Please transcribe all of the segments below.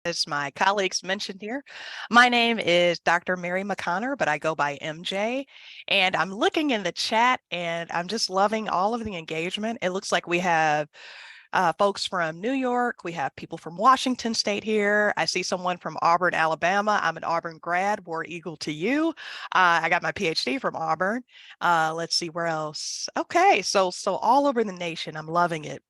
As my colleagues mentioned here, my name is Dr. Mary McConner, but I go by MJ. And I'm looking in the chat and I'm just loving all of the engagement. It looks like we have folks from New York. We have people from Washington State here. I see someone from Auburn, Alabama. I'm an Auburn grad, War Eagle to you. I got my PhD from Auburn. Let's see where else. Okay, so all over the nation, I'm loving it.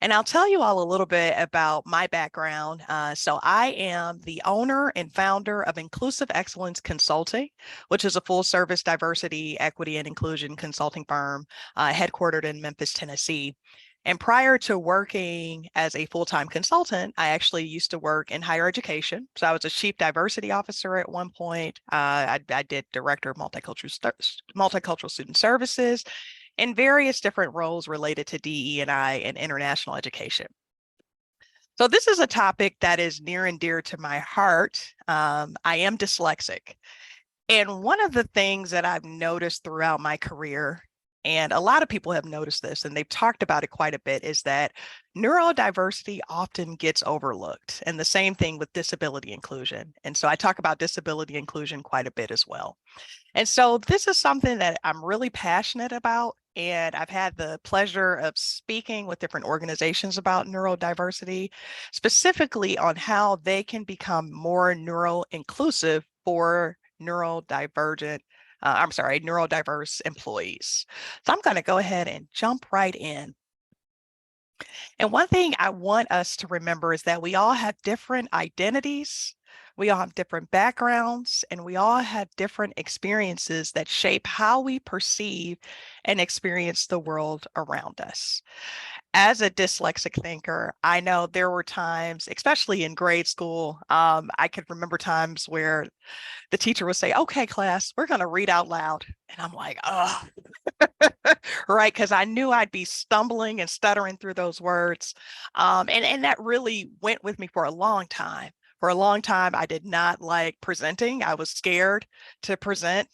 And I'll tell you all a little bit about my background. So I am the owner and founder of Inclusive Excellence Consulting, which is a full service diversity, equity, and inclusion consulting firm headquartered in Memphis, Tennessee. And prior to working as a full-time consultant, I actually used to work in higher education. So I was a chief diversity officer at one point. I did director of multicultural student services and various different roles related to DE&I and international education. So this is a topic that is near and dear to my heart. I am dyslexic. And one of the things that I've noticed throughout my career, and a lot of people have noticed this, and they've talked about it quite a bit, is that neurodiversity often gets overlooked. And the same thing with disability inclusion. And so I talk about disability inclusion quite a bit as well. And so this is something that I'm really passionate about. And I've had the pleasure of speaking with different organizations about neurodiversity, specifically on how they can become more neuro-inclusive for neurodiverse employees. So I'm going to go ahead and jump right in. And one thing I want us to remember is that we all have different identities, we all have different backgrounds, and we all have different experiences that shape how we perceive and experience the world around us. As a dyslexic thinker, I know there were times, especially in grade school, I could remember times where the teacher would say, "Okay, class, we're going to read out loud." And I'm like, oh, right, because I knew I'd be stumbling and stuttering through those words. And that really went with me for a long time. For a long time, I did not like presenting. I was scared to present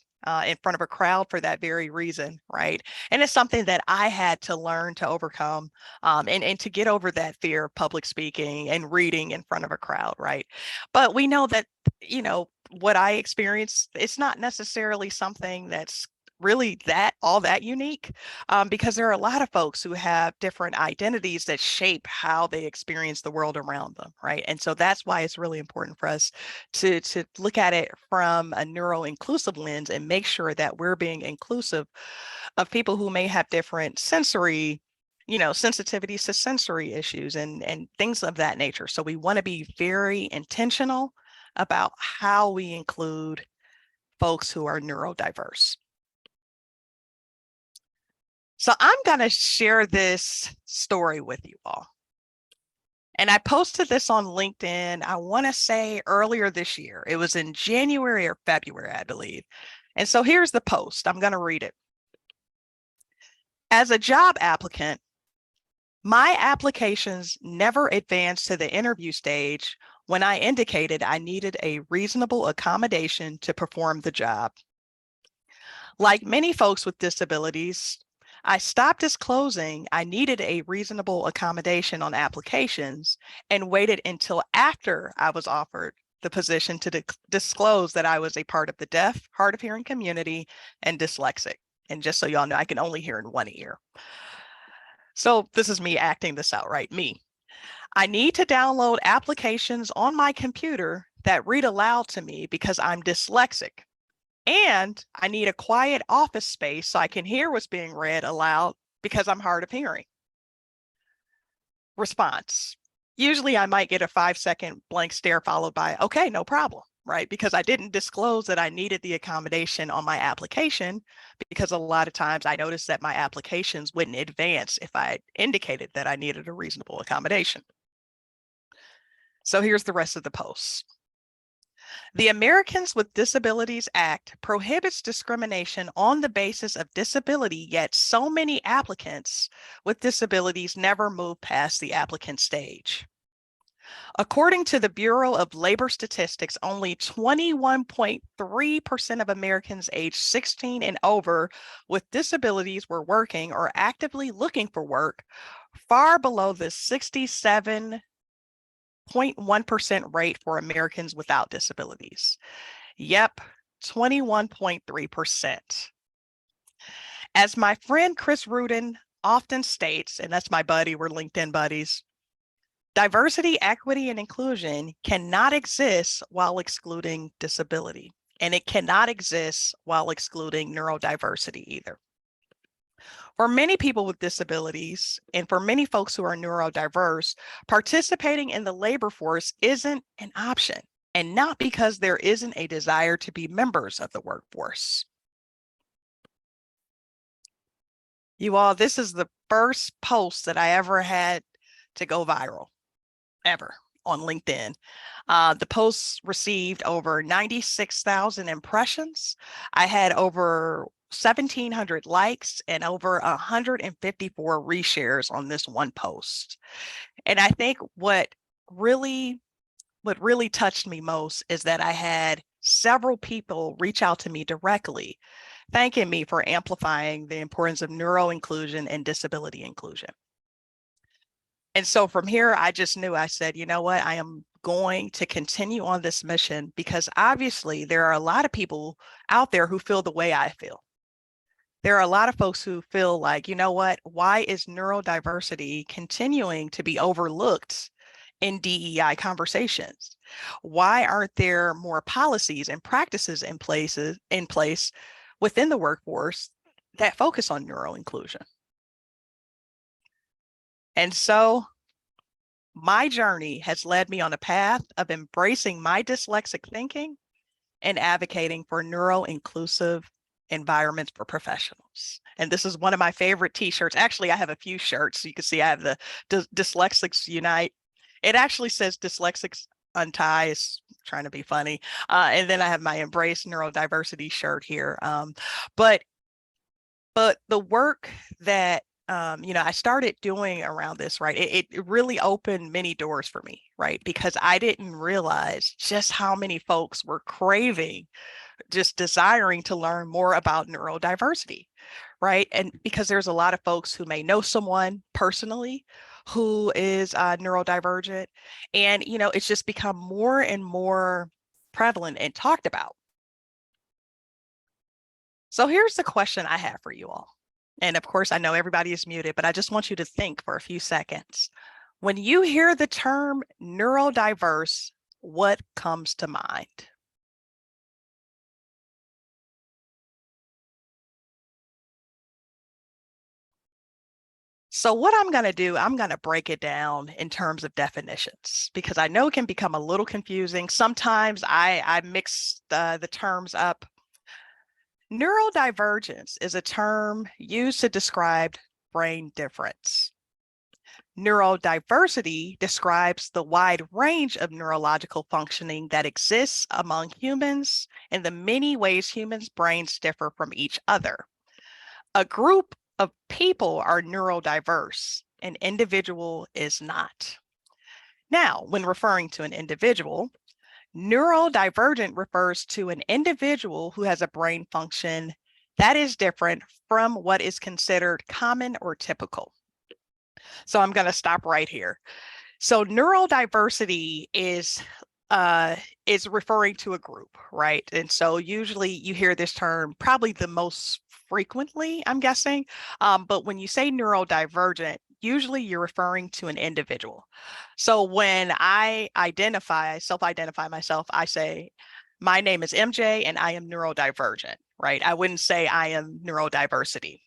in front of a crowd for that very reason, right? And it's something that I had to learn to overcome and to get over that fear of public speaking and reading in front of a crowd, right? But we know that, what I experienced, it's not necessarily something that's really all that unique, because there are a lot of folks who have different identities that shape how they experience the world around them, right? And so that's why it's really important for us to look at it from a neuro-inclusive lens and make sure that we're being inclusive of people who may have different sensory, sensitivities to sensory issues and things of that nature. So we want to be very intentional about how we include folks who are neurodiverse. So I'm going to share this story with you all. And I posted this on LinkedIn, I want to say earlier this year. It was in January or February, I believe. And so here's the post. I'm going to read it. As a job applicant, my applications never advanced to the interview stage when I indicated I needed a reasonable accommodation to perform the job. Like many folks with disabilities, I stopped disclosing I needed a reasonable accommodation on applications and waited until after I was offered the position to disclose that I was a part of the deaf, hard of hearing community and dyslexic. And just so y'all know, I can only hear in one ear. So this is me acting this out, right? Me. I need to download applications on my computer that read aloud to me because I'm dyslexic. And I need a quiet office space so I can hear what's being read aloud because I'm hard of hearing. Response. Usually I might get a 5-second blank stare followed by, okay, no problem, right? Because I didn't disclose that I needed the accommodation on my application, because a lot of times I noticed that my applications wouldn't advance if I indicated that I needed a reasonable accommodation. So here's the rest of the post. The Americans with Disabilities Act prohibits discrimination on the basis of disability, yet so many applicants with disabilities never move past the applicant stage. According to the Bureau of Labor Statistics, only 21.3% of Americans aged 16 and over with disabilities were working or actively looking for work, far below the 67 0.1% rate for Americans without disabilities. Yep, 21.3%. As my friend Chris Rudin often states, and that's my buddy, we're LinkedIn buddies, diversity, equity, and inclusion cannot exist while excluding disability, and it cannot exist while excluding neurodiversity either. For many people with disabilities, and for many folks who are neurodiverse, participating in the labor force isn't an option, and not because there isn't a desire to be members of the workforce. You all, this is the first post that I ever had to go viral, ever, on LinkedIn. The post received over 96,000 impressions. I had over 1,700 likes and over 154 reshares on this one post. And I think what really touched me most is that I had several people reach out to me directly, thanking me for amplifying the importance of neuro-inclusion and disability inclusion. And so from here, I just knew, I said, you know what, I am going to continue on this mission because obviously there are a lot of people out there who feel the way I feel. There are a lot of folks who feel like, you know what, why is neurodiversity continuing to be overlooked in DEI conversations? Why aren't there more policies and practices in place within the workforce that focus on neuro-inclusion? And so my journey has led me on a path of embracing my dyslexic thinking and advocating for neuro-inclusive environments for professionals. And this is one of my favorite t-shirts. Actually, I have a few shirts. You can see I have the Dyslexics Unite. It actually says Dyslexics Untie. It's trying to be funny. And then I have my Embrace Neurodiversity shirt here. But the work that I started doing around this, right? It really opened many doors for me, right? Because I didn't realize just how many folks were craving, just desiring to learn more about neurodiversity, right? And because there's a lot of folks who may know someone personally who is neurodivergent, and it's just become more and more prevalent and talked about. So here's the question I have for you all. And of course, I know everybody is muted, but I just want you to think for a few seconds. When you hear the term neurodiverse, what comes to mind? So what I'm going to do, I'm going to break it down in terms of definitions because I know it can become a little confusing. Sometimes I mix the terms up. Neurodivergence is a term used to describe brain difference. Neurodiversity describes the wide range of neurological functioning that exists among humans and the many ways humans' brains differ from each other. A group of people are neurodiverse, an individual is not. Now, when referring to an individual, neurodivergent refers to an individual who has a brain function that is different from what is considered common or typical. So I'm going to stop right here. So neurodiversity is referring to a group, right? And so usually you hear this term probably the most frequently, I'm guessing. But when you say neurodivergent, usually you're referring to an individual. So when I self-identify myself, I say, my name is MJ and I am neurodivergent, right? I wouldn't say I am neurodiversity.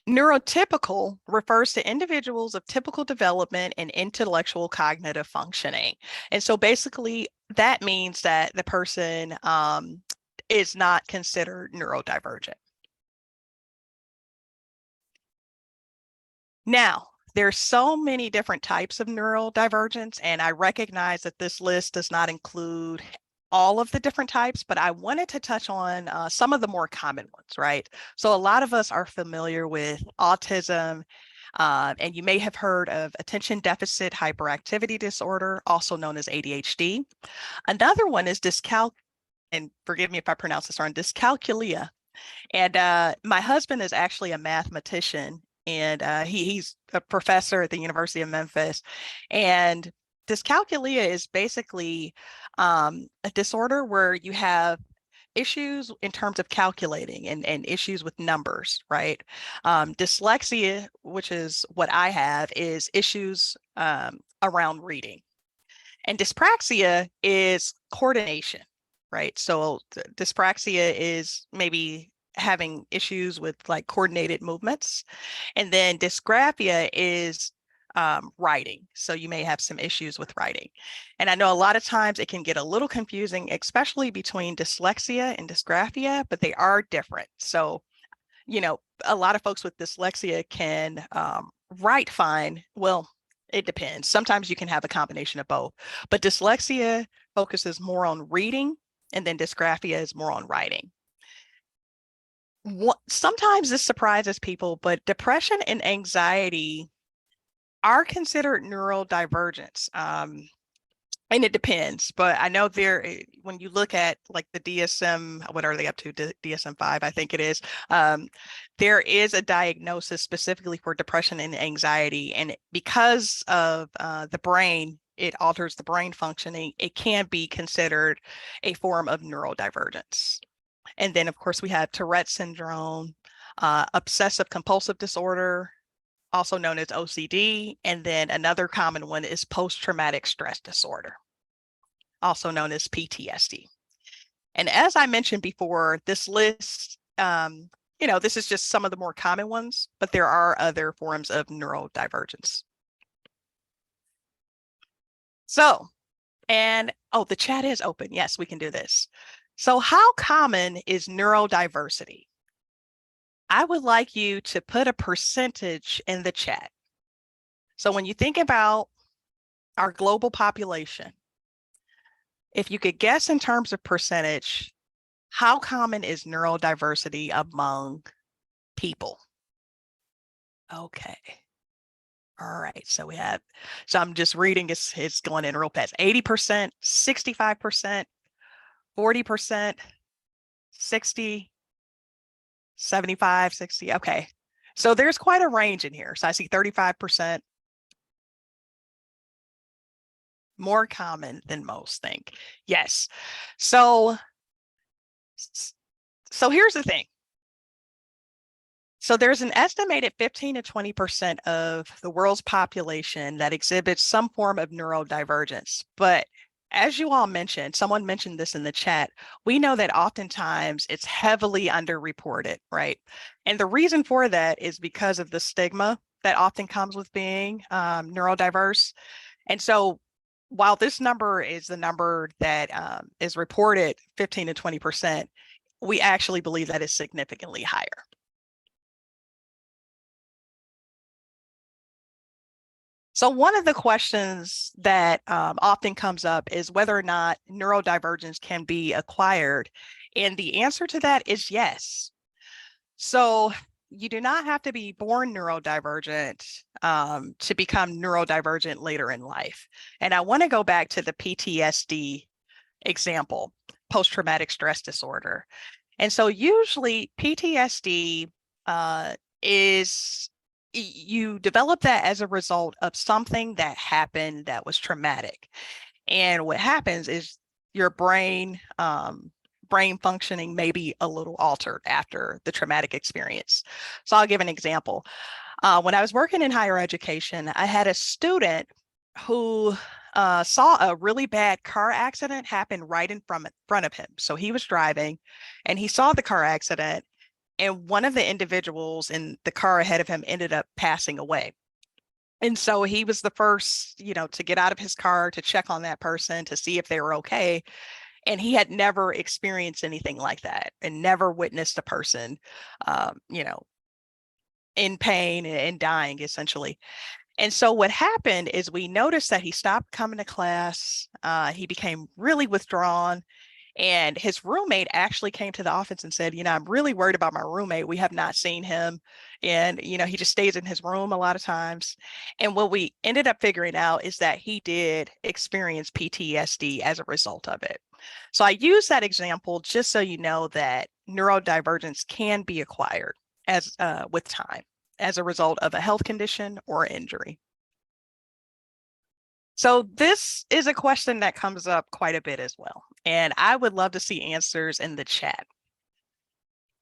Neurotypical refers to individuals of typical development and intellectual cognitive functioning. And so basically that means that the person is not considered neurodivergent. Now, there's so many different types of neurodivergence, and I recognize that this list does not include all of the different types, but I wanted to touch on some of the more common ones, right? So a lot of us are familiar with autism, and you may have heard of attention deficit hyperactivity disorder, also known as ADHD. Another one is and forgive me if I pronounce this wrong, dyscalculia. And my husband is actually a mathematician, and he's a professor at the University of Memphis. And dyscalculia is basically a disorder where you have issues in terms of calculating and issues with numbers, right? Dyslexia, which is what I have, is issues around reading. And dyspraxia is coordination, right? So dyspraxia is maybe having issues with like coordinated movements. And then dysgraphia is writing. So you may have some issues with writing. And I know a lot of times it can get a little confusing, especially between dyslexia and dysgraphia, but they are different. So, you know, a lot of folks with dyslexia can write fine. Well, it depends. Sometimes you can have a combination of both, but dyslexia focuses more on reading, and then dysgraphia is more on writing. Sometimes this surprises people, but depression and anxiety are considered neurodivergence. And it depends, but I know when you look at like the DSM, what are they up to? DSM-5, I think it is. There is a diagnosis specifically for depression and anxiety. And because of the brain, it alters the brain functioning, it can be considered a form of neurodivergence. And then, of course, we have Tourette syndrome, obsessive compulsive disorder, also known as OCD, and then another common one is post-traumatic stress disorder, also known as PTSD. And as I mentioned before, this list, this is just some of the more common ones, but there are other forms of neurodivergence. So, the chat is open. Yes, we can do this. So how common is neurodiversity? I would like you to put a percentage in the chat. So when you think about our global population, if you could guess in terms of percentage, how common is neurodiversity among people? Okay. All right. So I'm just reading, it's going in real fast. 80%, 65%, 40%, 60, 75, 60. Okay. So there's quite a range in here. So I see 35%, more common than most think. Yes. So here's the thing. So there's an estimated 15 to 20% of the world's population that exhibits some form of neurodivergence. But as you all mentioned, someone mentioned this in the chat, we know that oftentimes it's heavily underreported, right? And the reason for that is because of the stigma that often comes with being neurodiverse. And so while this number is the number that is reported, 15 to 20%, we actually believe that is significantly higher. So one of the questions that often comes up is whether or not neurodivergence can be acquired. And the answer to that is yes. So you do not have to be born neurodivergent to become neurodivergent later in life. And I want to go back to the PTSD example, post-traumatic stress disorder. And so usually PTSD is you develop that as a result of something that happened that was traumatic. And what happens is your brain functioning may be a little altered after the traumatic experience. So I'll give an example. When I was working in higher education, I had a student who saw a really bad car accident happen right in front of him. So he was driving and he saw the car accident, and one of the individuals in the car ahead of him ended up passing away. And so he was the first, to get out of his car to check on that person to see if they were okay. And he had never experienced anything like that and never witnessed a person, in pain and dying, essentially. And so what happened is we noticed that he stopped coming to class. He became really withdrawn. And his roommate actually came to the office and said, I'm really worried about my roommate. We have not seen him. And, he just stays in his room a lot of times. And what we ended up figuring out is that he did experience PTSD as a result of it. So I use that example just so you know that neurodivergence can be acquired with time as a result of a health condition or injury. So this is a question that comes up quite a bit as well, and I would love to see answers in the chat.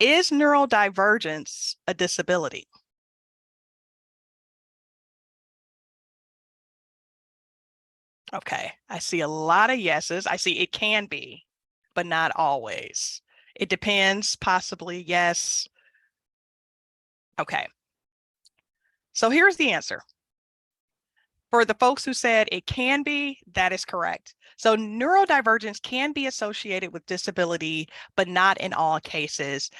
Is neurodivergence a disability? Okay, I see a lot of yeses. I see it can be, but not always. It depends, possibly, yes. Okay, so here's the answer. For the folks who said it can be, that is correct. So neurodivergence can be associated with disability, but not in all cases.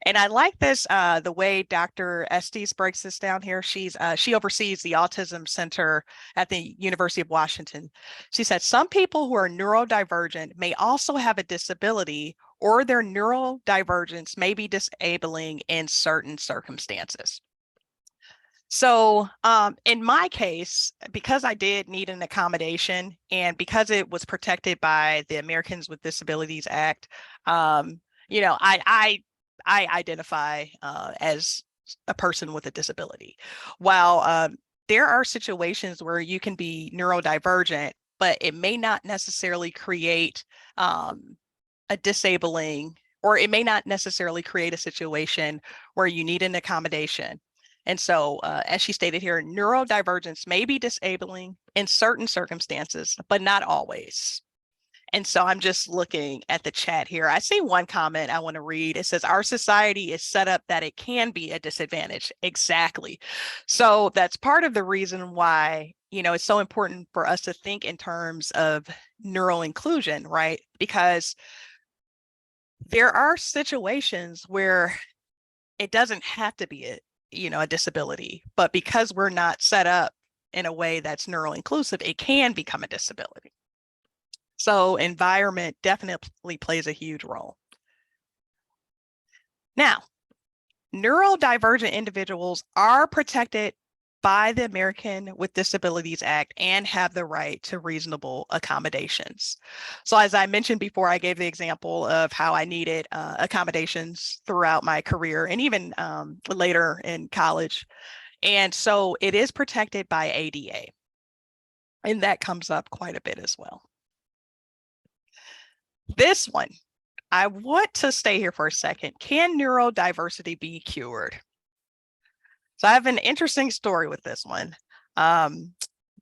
And I like this, the way Dr. Estes breaks this down here. She oversees the Autism Center at the University of Washington. She said some people who are neurodivergent may also have a disability, or their neurodivergence may be disabling in certain circumstances. So in my case, because I did need an accommodation and because it was protected by the Americans with Disabilities Act, you know, I identify as a person with a disability. While there are situations where you can be neurodivergent, but it may not necessarily create a disabling, or it may not necessarily create a situation where you need an accommodation. And so, as she stated here, neurodivergence may be disabling in certain circumstances, but not always. And so I'm just looking at the chat here. I see one comment I want to read. It says, our society is set up that it can be a disadvantage. Exactly. So that's part of the reason why, you know, it's so important for us to think in terms of neuro-inclusion, right? Because there are situations where it doesn't have to be a disability, but because we're not set up in a way that's neuro-inclusive, it can become a disability. So environment definitely plays a huge role. Now, neurodivergent individuals are protected by the American with Disabilities Act and have the right to reasonable accommodations. So as I mentioned before, I gave the example of how I needed accommodations throughout my career and even later in college. And so it is protected by ADA. And that comes up quite a bit as well. This one, I want to stay here for a second. Can neurodiversity be cured? So I have an interesting story with this one.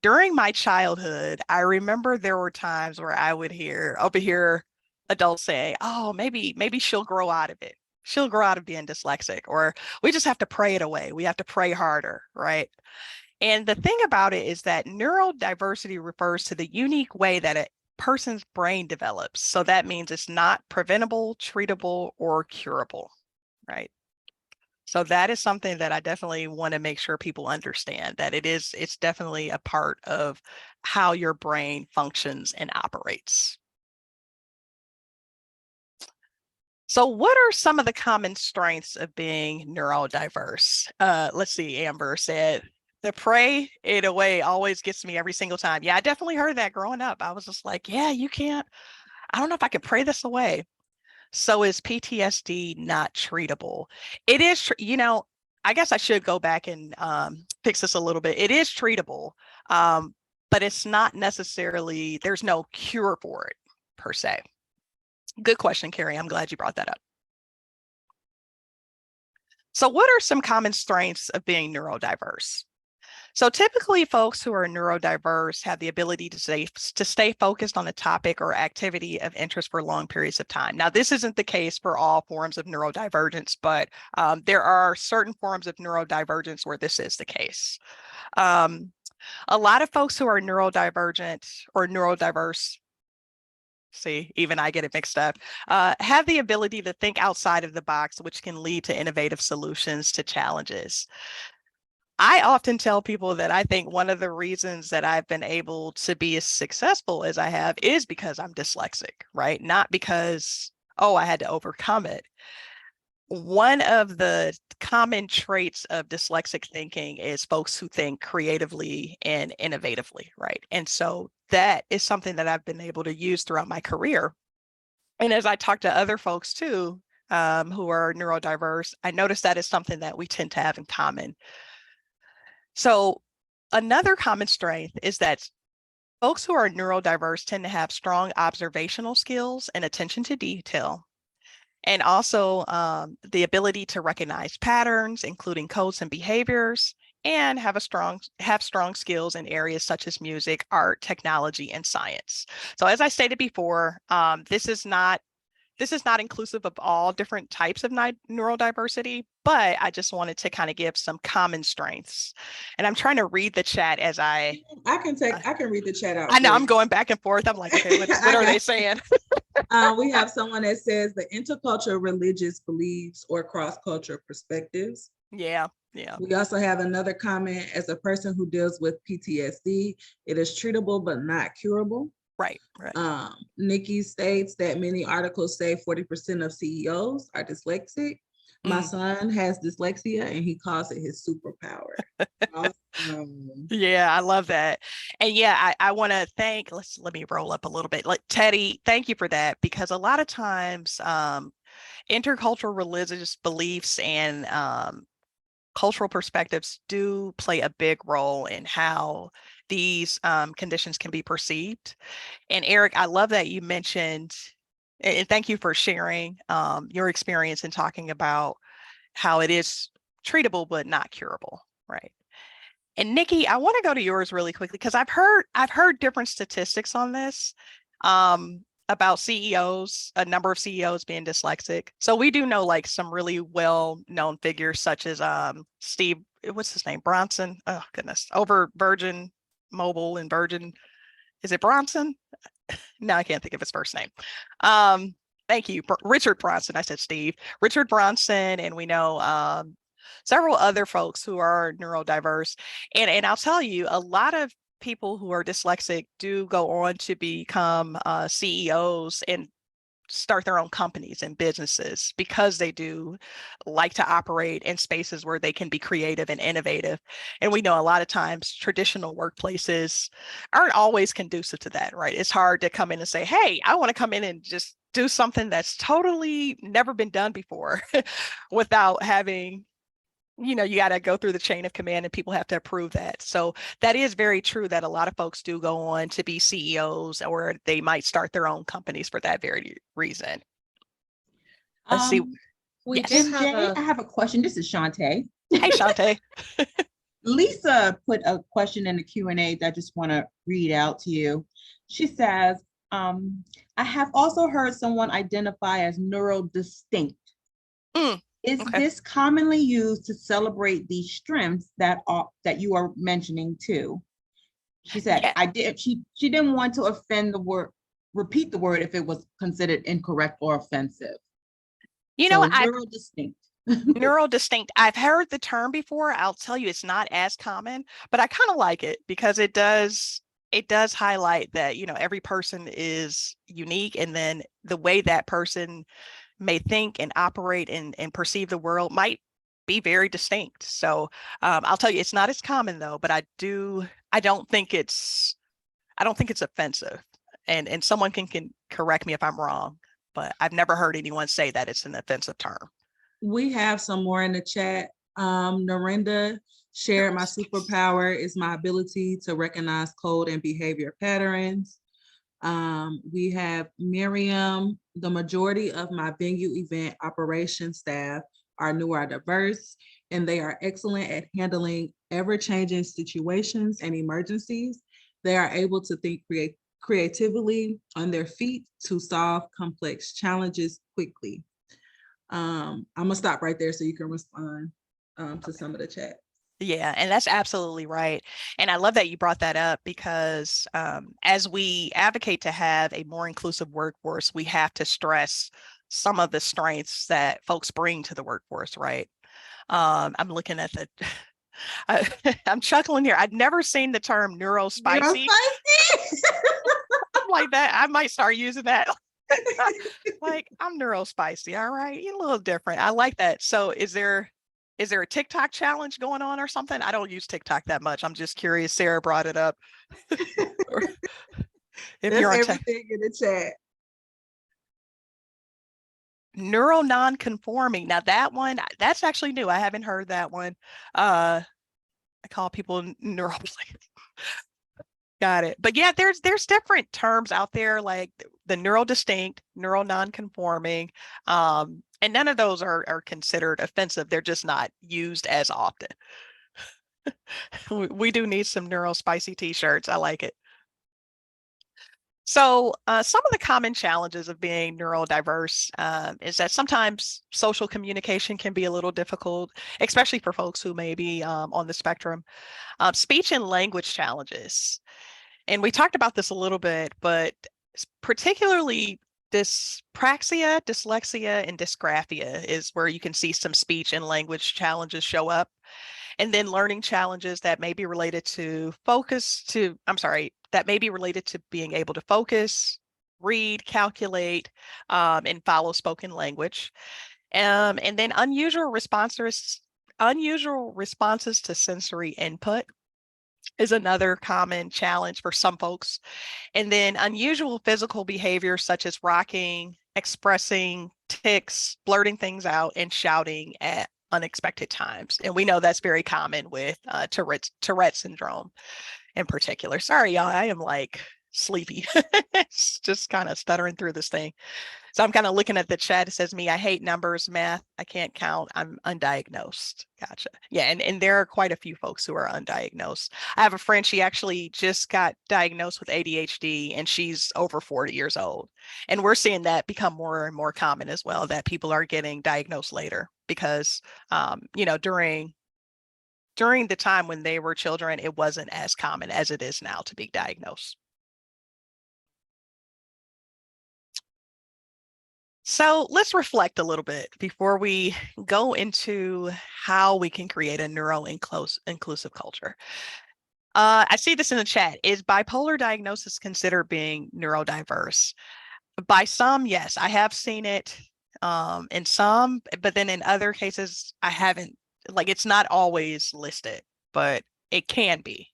During my childhood, I remember there were times where I would hear adults say, "Oh, maybe she'll grow out of it. She'll grow out of being dyslexic," or "We just have to pray it away. We have to pray harder," right? And the thing about it is that neurodiversity refers to the unique way that a person's brain develops. So that means it's not preventable, treatable, or curable, right? So that is something that I definitely want to make sure people understand, that it's definitely a part of how your brain functions and operates. So what are some of the common strengths of being neurodiverse? Let's see, Amber said, the pray it away always gets me every single time. Yeah, I definitely heard that growing up. I was just like, yeah, I don't know if I can pray this away. So is PTSD not treatable? It is, I guess I should go back and fix this a little bit. It is treatable, but it's not necessarily, there's no cure for it per se. Good question, Carrie. I'm glad you brought that up. So what are some common strengths of being neurodiverse? So typically folks who are neurodiverse have the ability to stay focused on a topic or activity of interest for long periods of time. Now, this isn't the case for all forms of neurodivergence, but there are certain forms of neurodivergence where this is the case. A lot of folks who are neurodivergent or neurodiverse, see, even I get it mixed up, have the ability to think outside of the box, which can lead to innovative solutions to challenges. I often tell people that I think one of the reasons that I've been able to be as successful as I have is because I'm dyslexic, right? Not because, oh, I had to overcome it. One of the common traits of dyslexic thinking is folks who think creatively and innovatively, right? And so that is something that I've been able to use throughout my career. And as I talk to other folks too, who are neurodiverse, I notice that is something that we tend to have in common. So another common strength is that Folks who are neurodiverse tend to have strong observational skills and attention to detail, and also the ability to recognize patterns, including codes and behaviors, and have strong skills in areas such as music, art, technology, and science. So as I stated before, this is not inclusive of all different types of neurodiversity, but I just wanted to kind of give some common strengths. And I'm trying to read the chat as I can read the chat out. I know I'm going back and forth. I'm like, okay, what are they saying? We have someone that says the intercultural religious beliefs or cross-cultural perspectives. Yeah. Yeah. We also have another comment: as a person who deals with PTSD, it is treatable but not curable. Right. Nikki states that many articles say 40% of CEOs are dyslexic. My son has dyslexia and he calls it his superpower. Awesome. Yeah, I love that. And yeah, I want to thank, let me roll up a little bit. Like Teddy, thank you for that, because a lot of times intercultural religious beliefs and cultural perspectives do play a big role in how these conditions can be perceived. And Eric, I love that you mentioned, and thank you for sharing your experience in talking about how it is treatable but not curable, right? And Nikki, I want to go to yours really quickly because I've heard different statistics on this about CEOs, a number of CEOs being dyslexic. So we do know like some really well-known figures such as Steve, what's his name? Bronson. Oh goodness, over Virgin Mobile and Virgin. Is it Bronson? No, I can't think of his first name. Thank you, Richard Bronson. I said Steve. Richard Bronson, and we know several other folks who are neurodiverse. And I'll tell you, a lot of people who are dyslexic do go on to become CEOs and start their own companies and businesses because they do like to operate in spaces where they can be creative and innovative. And we know a lot of times traditional workplaces aren't always conducive to that, right? It's hard to come in and say, hey, I want to come in and just do something that's totally never been done before without having, you got to go through the chain of command and people have to approve that. So that is very true that a lot of folks do go on to be CEOs, or they might start their own companies for that very reason. Let's see. Yes. MJ, I have a question. This is Shantae. Hey, Shantae. Lisa put a question in the Q&A that I just want to read out to you. She says, I have also heard someone identify as neurodistinct. Is this commonly used to celebrate the strengths that you are mentioning too? She said, yeah. She didn't want to repeat the word if it was considered incorrect or offensive. Neurodistinct. Neurodistinct. I've heard the term before. I'll tell you, it's not as common, but I kind of like it because it does highlight that, every person is unique, and then the way that person may think and operate and perceive the world might be very distinct. So I'll tell you, it's not as common though, but I don't think it's offensive. And someone can correct me if I'm wrong, but I've never heard anyone say that it's an offensive term. We have some more in the chat. Narendra shared, my superpower is my ability to recognize code and behavior patterns. We have Miriam, the majority of my venue event operations staff are neurodiverse, and they are excellent at handling ever-changing situations and emergencies. They are able to think creatively on their feet to solve complex challenges quickly. I'm gonna stop right there so you can respond to some of the chat. Yeah, and that's absolutely right. And I love that you brought that up because as we advocate to have a more inclusive workforce, we have to stress some of the strengths that folks bring to the workforce, right? I'm looking at I'm chuckling here. I'd never seen the term neurospicy. I'm like that. I might start using that. Like, I'm neurospicy. All right, you're a little different. I like that. So is there a TikTok challenge going on or something? I don't use TikTok that much. I'm just curious. Sarah brought it up. If you're on everything in the chat. Neuro non-conforming. Now that that's actually new. I haven't heard that one. I call people neuroplastic. Got it. But yeah, there's different terms out there like the neurodistinct, neurononconforming, and none of those are considered offensive. They're just not used as often. We do need some neuro spicy t-shirts. I like it. So some of the common challenges of being neurodiverse is that sometimes social communication can be a little difficult, especially for folks who may be on the spectrum. Speech and language challenges. And we talked about this a little bit, but particularly dyspraxia, dyslexia, and dysgraphia is where you can see some speech and language challenges show up. And then learning challenges that may be related to that may be related to being able to focus, read, calculate, and follow spoken language. And then unusual responses to sensory input is another common challenge for some folks. And then unusual physical behavior such as rocking, expressing tics, blurting things out, and shouting at unexpected times. And we know that's very common with Tourette syndrome in particular. Sorry, y'all, I am like sleepy. It's just kind of stuttering through this thing. So I'm kind of looking at the chat. It says me, I hate numbers, math. I can't count. I'm undiagnosed. Gotcha. Yeah, and there are quite a few folks who are undiagnosed. I have a friend, she actually just got diagnosed with ADHD and she's over 40 years old. And we're seeing that become more and more common as well, that people are getting diagnosed later because, during the time when they were children, it wasn't as common as it is now to be diagnosed. So let's reflect a little bit before we go into how we can create a neuro-inclusive culture. I see this in the chat. Is bipolar diagnosis considered being neurodiverse? By some, yes, I have seen it in some, but then in other cases, I haven't. Like, it's not always listed, but it can be.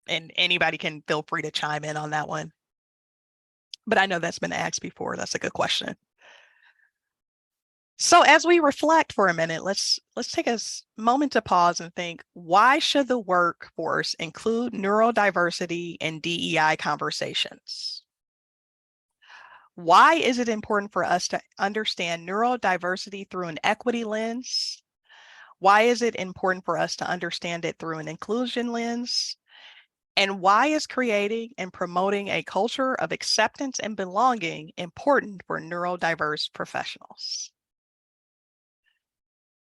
And anybody can feel free to chime in on that one. But I know that's been asked before. That's a good question. So as we reflect for a minute, let's take a moment to pause and think, why should the workforce include neurodiversity and DEI conversations? Why is it important for us to understand neurodiversity through an equity lens? Why is it important for us to understand it through an inclusion lens? And why is creating and promoting a culture of acceptance and belonging important for neurodiverse professionals?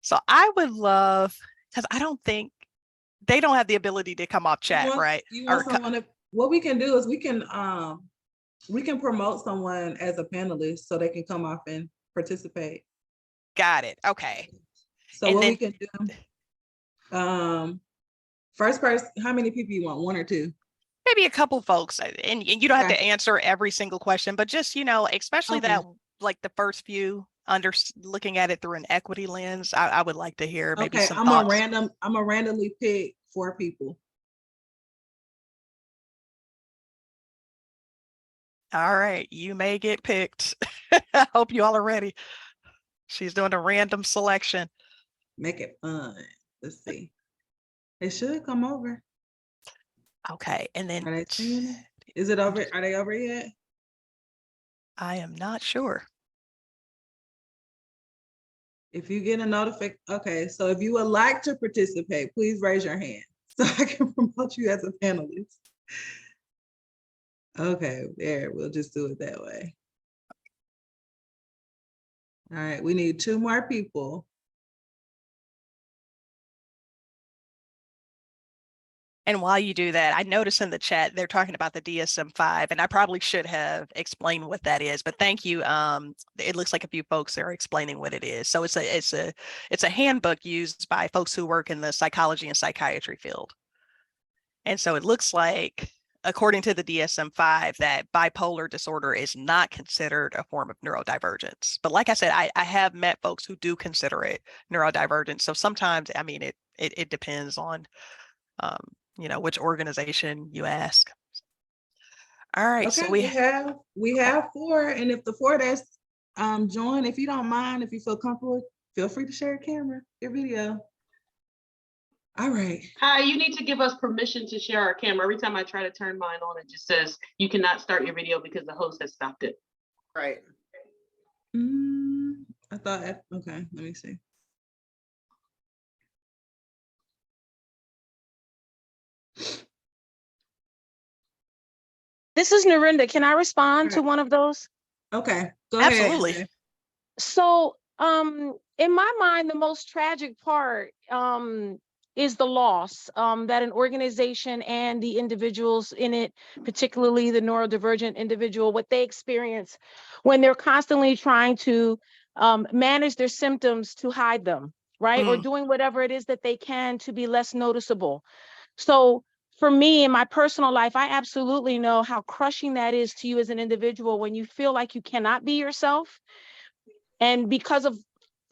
So I would love, because I don't think they don't have the ability to come off chat, right? What we can do is we can promote someone as a panelist so they can come off and participate. Got it. Okay. So and what we can do, first person, how many people you want? One or two? Maybe a couple folks, and you don't have to answer every single question, but just, especially that, like the first few, looking at it through an equity lens, I would like to hear maybe some thoughts. I'm gonna randomly pick 4 people. All right, you may get picked. I hope you all are ready. She's doing a random selection. Make it fun. Let's see. They should come over. Okay, and then are they seeing it? Is it over? Are they over yet? I am not sure. If you get a notification, okay, so if you would like to participate, please raise your hand so I can promote you as a panelist. Okay, there, we'll just do it that way. All right, we need 2 more people. And while you do that, I noticed in the chat, they're talking about the DSM-5, and I probably should have explained what that is, but thank you. It looks like a few folks are explaining what it is. So it's a handbook used by folks who work in the psychology and psychiatry field. And so it looks like, according to the DSM-5, that bipolar disorder is not considered a form of neurodivergence. But like I said, I have met folks who do consider it neurodivergent. So sometimes, I mean, it depends on, which organization you ask. All right, okay, so we have 4, and if the 4 that's join, if you don't mind, if you feel comfortable, feel free to share your camera, your video. All right. Hi, you need to give us permission to share our camera. Every time I try to turn mine on, it just says you cannot start your video because the host has stopped it. Right. I thought, okay, let me see. This is Narinda. Can I respond to Sure. one of those? Okay, go Absolutely. ahead. So, in my mind, the most tragic part is the loss that an organization and the individuals in it, particularly the neurodivergent individual, what they experience when they're constantly trying to manage their symptoms to hide them, right? Or doing whatever it is that they can to be less noticeable. So for me in my personal life, I absolutely know how crushing that is to you as an individual when you feel like you cannot be yourself. And because of,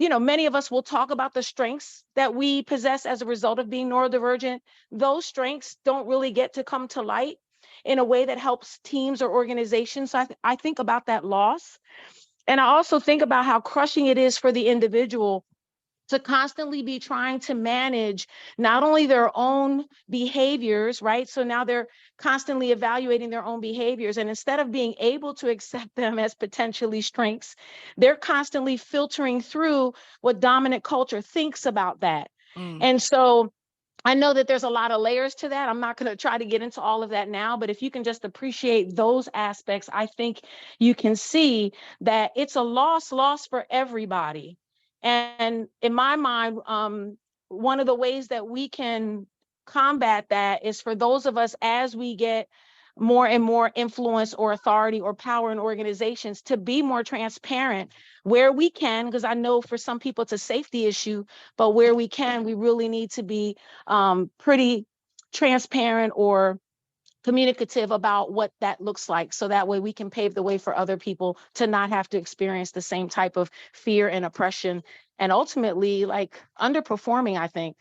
many of us will talk about the strengths that we possess as a result of being neurodivergent. Those strengths don't really get to come to light in a way that helps teams or organizations. So I think about that loss. And I also think about how crushing it is for the individual to constantly be trying to manage not only their own behaviors, right? So now they're constantly evaluating their own behaviors. And instead of being able to accept them as potentially strengths, they're constantly filtering through what dominant culture thinks about that. And so I know that there's a lot of layers to that. I'm not going to try to get into all of that now, but if you can just appreciate those aspects, I think you can see that it's a loss for everybody. And in my mind, one of the ways that we can combat that is for those of us, as we get more and more influence or authority or power in organizations, to be more transparent where we can, because I know for some people it's a safety issue, but where we can, we really need to be pretty transparent or communicative about what that looks like. So that way we can pave the way for other people to not have to experience the same type of fear and oppression and ultimately like underperforming, I think.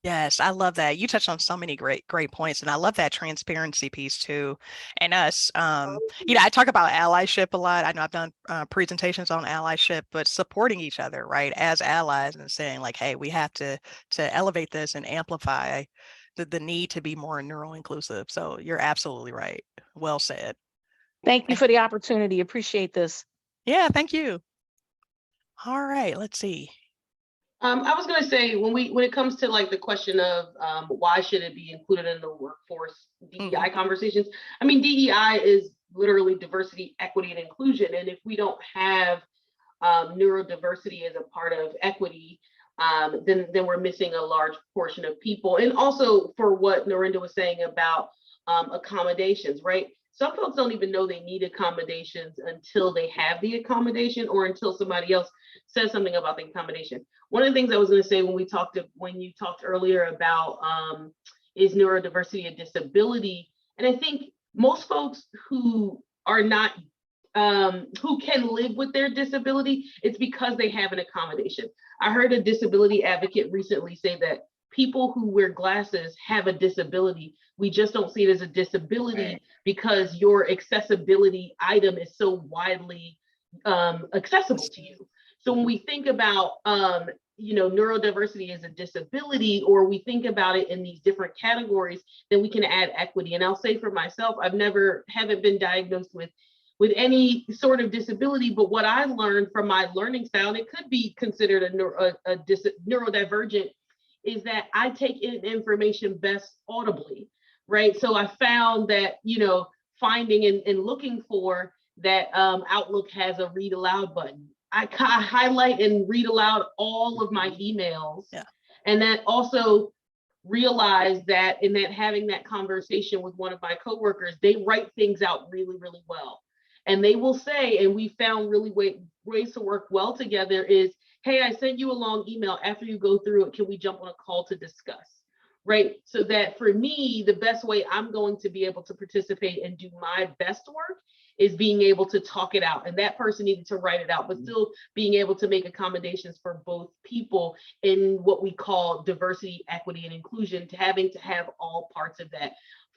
Yes, I love that. You touched on so many great points, and I love that transparency piece too. And us, I talk about allyship a lot. I know I've done presentations on allyship, but supporting each other, right, as allies, and saying like, hey, we have to elevate this and amplify the need to be more neuro-inclusive. So you're absolutely right. Well said. Thank you for the opportunity. Appreciate this. Yeah, thank you. All right, let's see. I was going to say when it comes to like the question of why should it be included in the workforce DEI conversations, I mean, DEI is literally diversity, equity, and inclusion. And if we don't have neurodiversity as a part of equity, then we're missing a large portion of people. And also for what Narinda was saying about accommodations, right? Some folks don't even know they need accommodations until they have the accommodation or until somebody else says something about the accommodation. One of the things I was going to say when you talked earlier about is neurodiversity and disability, and I think most folks who are not who can live with their disability, it's because they have an accommodation. I heard a disability advocate recently say that people who wear glasses have a disability. We just don't see it as a disability because your accessibility item is so widely accessible to you. So when we think about neurodiversity as a disability, or we think about it in these different categories, then we can add equity. And I'll say for myself, haven't been diagnosed with any sort of disability, but what I learned from my learning style, and it could be considered a neurodivergent, is that I take in information best audibly, right? So I found that, finding and looking for that Outlook has a read aloud button. I highlight and read aloud all of my emails. Yeah. And that also realize that in that having that conversation with one of my coworkers, they write things out really, really well. And they will say, and we found really ways to work well together is, hey, I sent you a long email. After you go through it, can we jump on a call to discuss? Right? So that for me, the best way I'm going to be able to participate and do my best work is being able to talk it out. And that person needed to write it out, but still being able to make accommodations for both people in what we call diversity, equity, and inclusion, to having to have all parts of that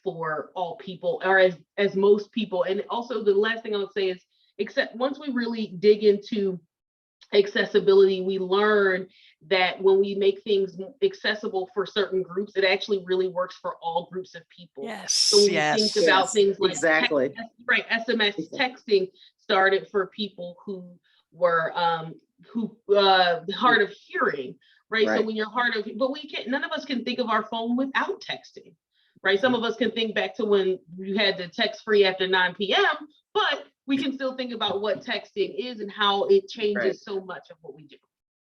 for all people, or as most people. And also the last thing I would say is, except once we really dig into accessibility, we learn that when we make things accessible for certain groups, it actually really works for all groups of people. Yes. So when you think about things like exactly. SMS texting started for people who were hard of hearing, right? So when you're hard of, but none of us can think of our phone without texting, right? Some of us can think back to when you had to text free after 9 p.m., but we can still think about what texting is and how it changes so much of what we do.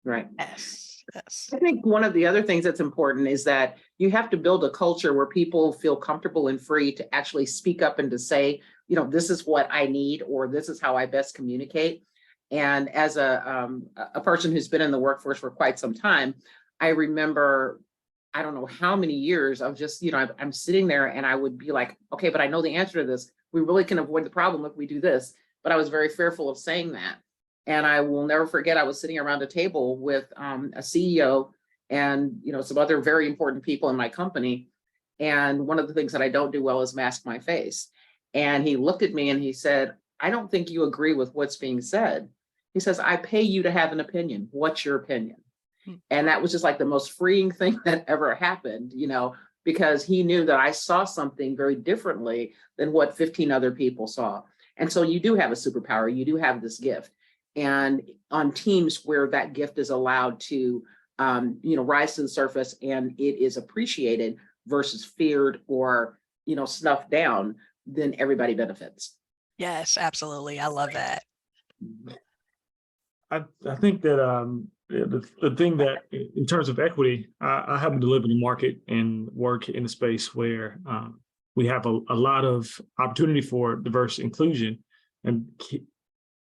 Right. Yes. Yes. I think one of the other things that's important is that you have to build a culture where people feel comfortable and free to actually speak up and to say, you know, this is what I need, or this is how I best communicate. And as a person who's been in the workforce for quite some time, I remember, I don't know how many years of just, you know, I'm sitting there and I would be like, okay, but I know the answer to this. We really can avoid the problem if we do this. But I was very fearful of saying that. And I will never forget, I was sitting around a table with a CEO and, you know, some other very important people in my company. And one of the things that I don't do well is mask my face. And he looked at me and he said, I don't think you agree with what's being said. He says, I pay you to have an opinion. What's your opinion? And that was just like the most freeing thing that ever happened, you know, because he knew that I saw something very differently than what 15 other people saw. And so you do have a superpower, you do have this gift. And on teams where that gift is allowed to, you know, rise to the surface and it is appreciated versus feared or, you know, snuffed down, then everybody benefits. Yes, absolutely. I love that. I think that the thing that in terms of equity, I happen to live in the market and work in a space where we have a lot of opportunity for diverse inclusion and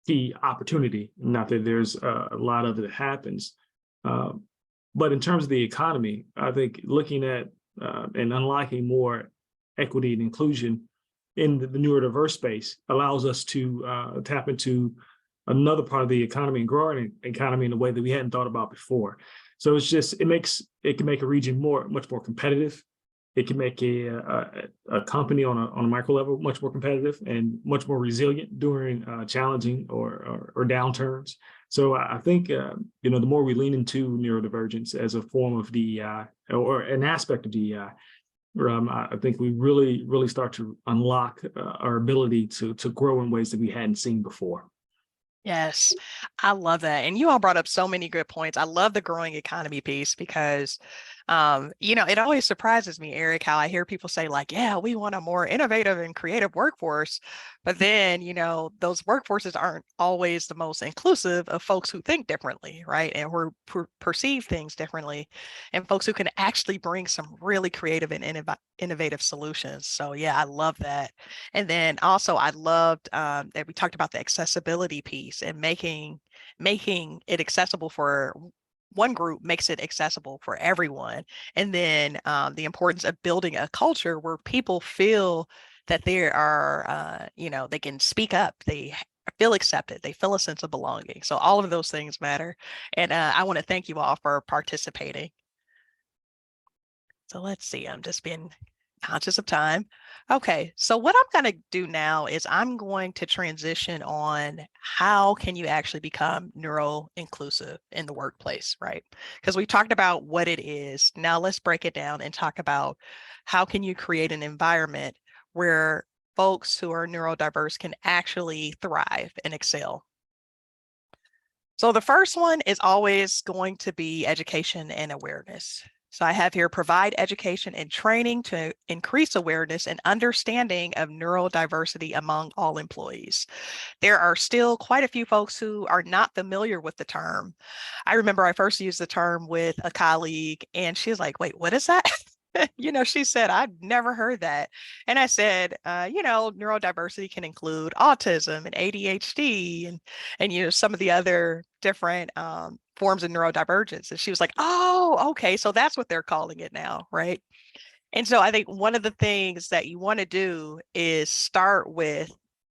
key opportunity. Not that there's a lot of it that happens, but in terms of the economy, I think looking at and unlocking more equity and inclusion in the neurodiverse space allows us to tap into another part of the economy and growing economy in a way that we hadn't thought about before. So it's just, it can make a region much more competitive. It can make a company on a micro level much more competitive and much more resilient during challenging or downturns. So I think, you know, the more we lean into neurodivergence as a form of DEI or an aspect of DEI, I think we really start to unlock our ability to grow in ways that we hadn't seen before. Yes, I love that. And you all brought up so many good points. I love the growing economy piece because, you know, it always surprises me, Eric, how I hear people say like, yeah, we want a more innovative and creative workforce. But then, you know, those workforces aren't always the most inclusive of folks who think differently, right? And who perceive things differently, and folks who can actually bring some really creative and innovative solutions. So yeah, I love that. And then also I loved that we talked about the accessibility piece and making it accessible for one group makes it accessible for everyone. And then the importance of building a culture where people feel that they are, you know, they can speak up, they feel accepted, they feel a sense of belonging. So all of those things matter. And I want to thank you all for participating. So let's see, I'm just being conscious of time. Okay, so what I'm going to do now is I'm going to transition on how can you actually become neuro-inclusive in the workplace, right? Because we talked about what it is. Now let's break it down and talk about how can you create an environment where folks who are neurodiverse can actually thrive and excel. So the first one is always going to be education and awareness. So I have here provide education and training to increase awareness and understanding of neurodiversity among all employees. There are still quite a few folks who are not familiar with the term. I remember I first used the term with a colleague and she was like, wait, what is that? You know, she said, I've never heard that. And I said, you know, neurodiversity can include autism and ADHD and you know, some of the other different forms of neurodivergence. And she was like, oh, okay, so that's what they're calling it now, right? And so I think one of the things that you want to do is start with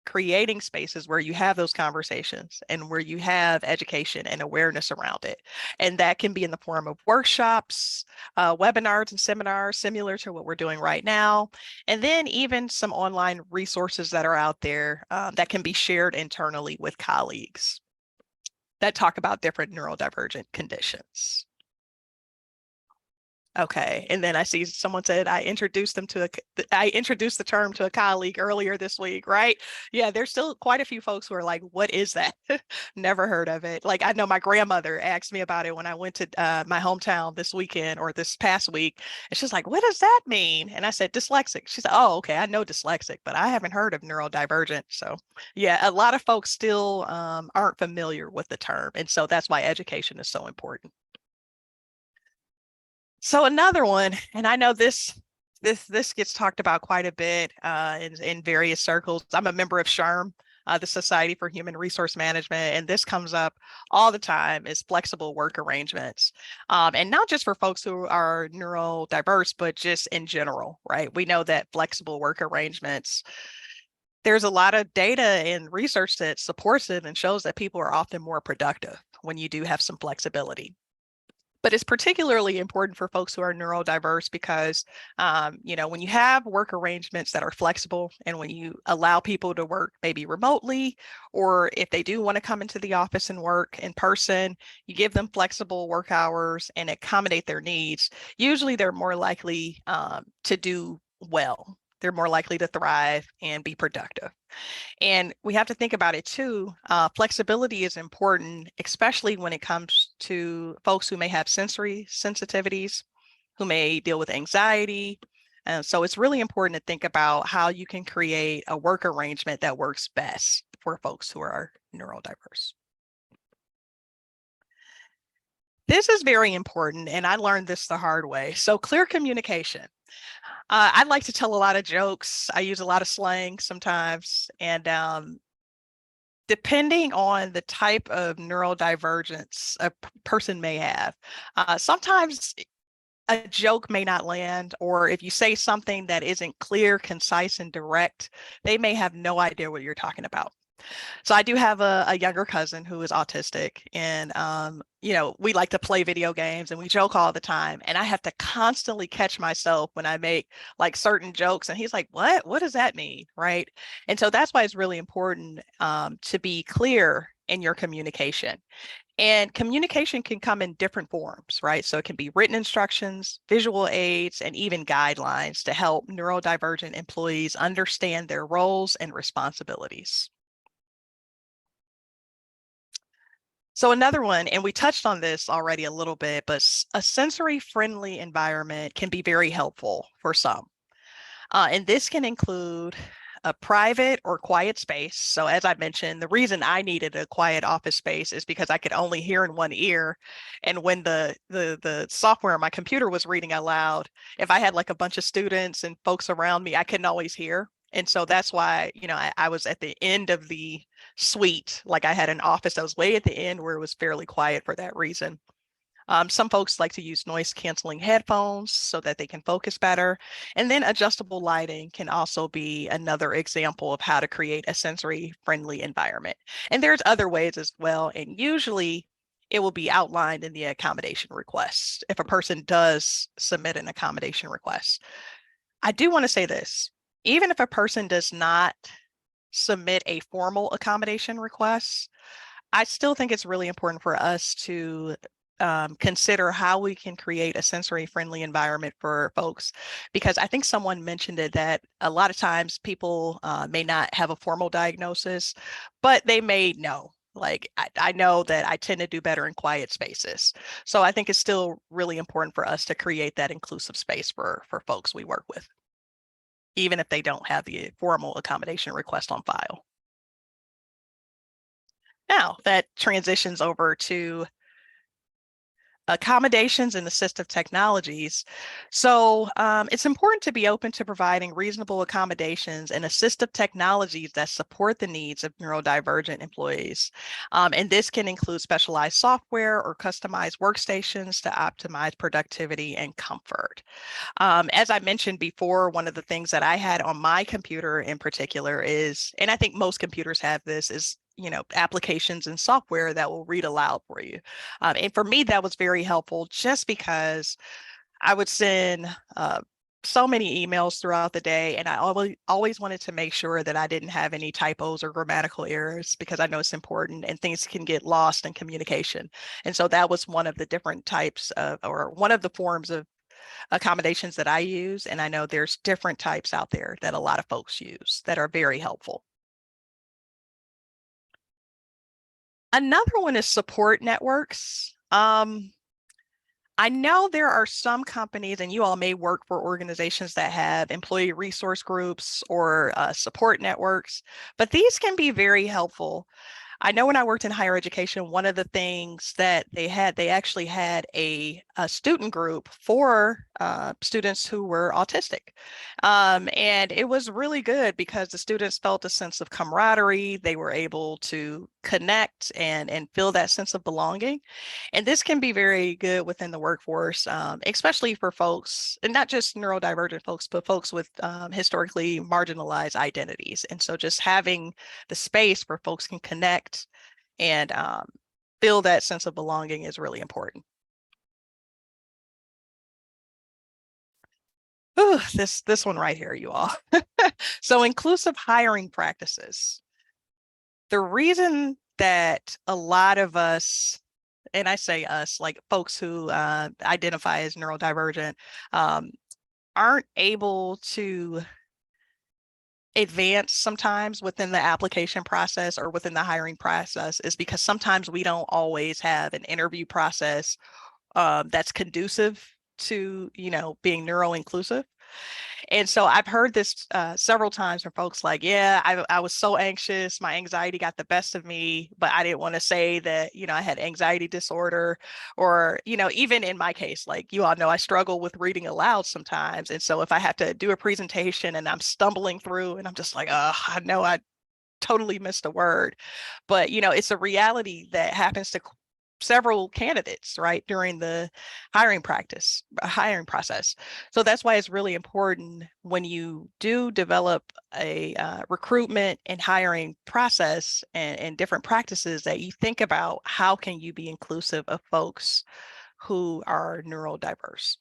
creating spaces where you have those conversations and where you have education and awareness around it. And that can be in the form of workshops, webinars and seminars, similar to what we're doing right now. And then even some online resources that are out there that can be shared internally with colleagues. that talk about different neurodivergent conditions. Okay, and then I see someone said I introduced the term to a colleague earlier this week, right? Yeah, there's still quite a few folks who are like, what is that? Never heard of it. Like, I know my grandmother asked me about it when I went to my hometown this weekend or this past week, and she's like, what does that mean? And I said, dyslexic. She said, oh, okay, I know dyslexic, but I haven't heard of neurodivergent. So yeah, a lot of folks still aren't familiar with the term, and so that's why education is so important. So another one, and I know this gets talked about quite a bit in various circles. I'm a member of SHRM, the Society for Human Resource Management, and this comes up all the time, is flexible work arrangements. And not just for folks who are neurodiverse, but just in general, right? We know that flexible work arrangements, there's a lot of data and research that supports it and shows that people are often more productive when you do have some flexibility. But it's particularly important for folks who are neurodiverse because, when you have work arrangements that are flexible and when you allow people to work maybe remotely, or if they do want to come into the office and work in person, you give them flexible work hours and accommodate their needs, usually they're more likely to do well. They're more likely to thrive and be productive. And we have to think about it too. Flexibility is important, especially when it comes to folks who may have sensory sensitivities, who may deal with anxiety. And so it's really important to think about how you can create a work arrangement that works best for folks who are neurodiverse. This is very important, and I learned this the hard way. So clear communication. I like to tell a lot of jokes. I use a lot of slang sometimes. And depending on the type of neurodivergence a person may have, sometimes a joke may not land, or if you say something that isn't clear, concise, and direct, they may have no idea what you're talking about. So I do have a younger cousin who is autistic, and we like to play video games and we joke all the time. And I have to constantly catch myself when I make like certain jokes, and he's like, "What? What does that mean?" Right? And so that's why it's really important to be clear in your communication. And communication can come in different forms, right? So it can be written instructions, visual aids, and even guidelines to help neurodivergent employees understand their roles and responsibilities. So another one, and we touched on this already a little bit, but a sensory-friendly environment can be very helpful for some. And this can include a private or quiet space. So as I mentioned, the reason I needed a quiet office space is because I could only hear in one ear. And when the software on my computer was reading aloud, if I had like a bunch of students and folks around me, I couldn't always hear. And so that's why, I was at the end of the suite. Like I had an office that was way at the end where it was fairly quiet for that reason. Some folks like to use noise canceling headphones so that they can focus better. And then adjustable lighting can also be another example of how to create a sensory friendly environment. And there's other ways as well. And usually it will be outlined in the accommodation request if a person does submit an accommodation request. I do want to say this, even if a person does not submit a formal accommodation request, I still think it's really important for us to consider how we can create a sensory friendly environment for folks, because I think someone mentioned it that a lot of times people may not have a formal diagnosis, but they may know. Like I know that I tend to do better in quiet spaces. So I think it's still really important for us to create that inclusive space for folks we work with, even if they don't have the formal accommodation request on file. Now that transitions over to accommodations and assistive technologies. So it's important to be open to providing reasonable accommodations and assistive technologies that support the needs of neurodivergent employees. And this can include specialized software or customized workstations to optimize productivity and comfort. As I mentioned before, one of the things that I had on my computer in particular is, and I think most computers have this, is applications and software that will read aloud for you. And for me, that was very helpful just because I would send so many emails throughout the day, and I always wanted to make sure that I didn't have any typos or grammatical errors, because I know it's important and things can get lost in communication. And so that was one of the different types of, or one of the forms of accommodations that I use. And I know there's different types out there that a lot of folks use that are very helpful. Another one is support networks. I know there are some companies, and you all may work for organizations that have employee resource groups or support networks, but these can be very helpful. I know when I worked in higher education, one of the things that they actually had a student group for students who were autistic. And it was really good because the students felt a sense of camaraderie. They were able to connect and feel that sense of belonging. And this can be very good within the workforce, especially for folks, and not just neurodivergent folks, but folks with historically marginalized identities. And so just having the space where folks can connect and feel that sense of belonging is really important. Ooh, this one right here, you all. So inclusive hiring practices. The reason that a lot of us, and I say us, like folks who identify as neurodivergent, aren't able to advance sometimes within the application process or within the hiring process is because sometimes we don't always have an interview process that's conducive to, being neuro-inclusive. And so I've heard this several times from folks like, yeah, I was so anxious, my anxiety got the best of me, but I didn't want to say that, I had anxiety disorder, or, even in my case, like you all know, I struggle with reading aloud sometimes. And so if I have to do a presentation and I'm stumbling through and I'm just like, I know I totally missed a word, but, it's a reality that happens to several candidates, right, during the hiring process. So that's why it's really important when you do develop a recruitment and hiring process and different practices that you think about how can you be inclusive of folks who are neurodiverse.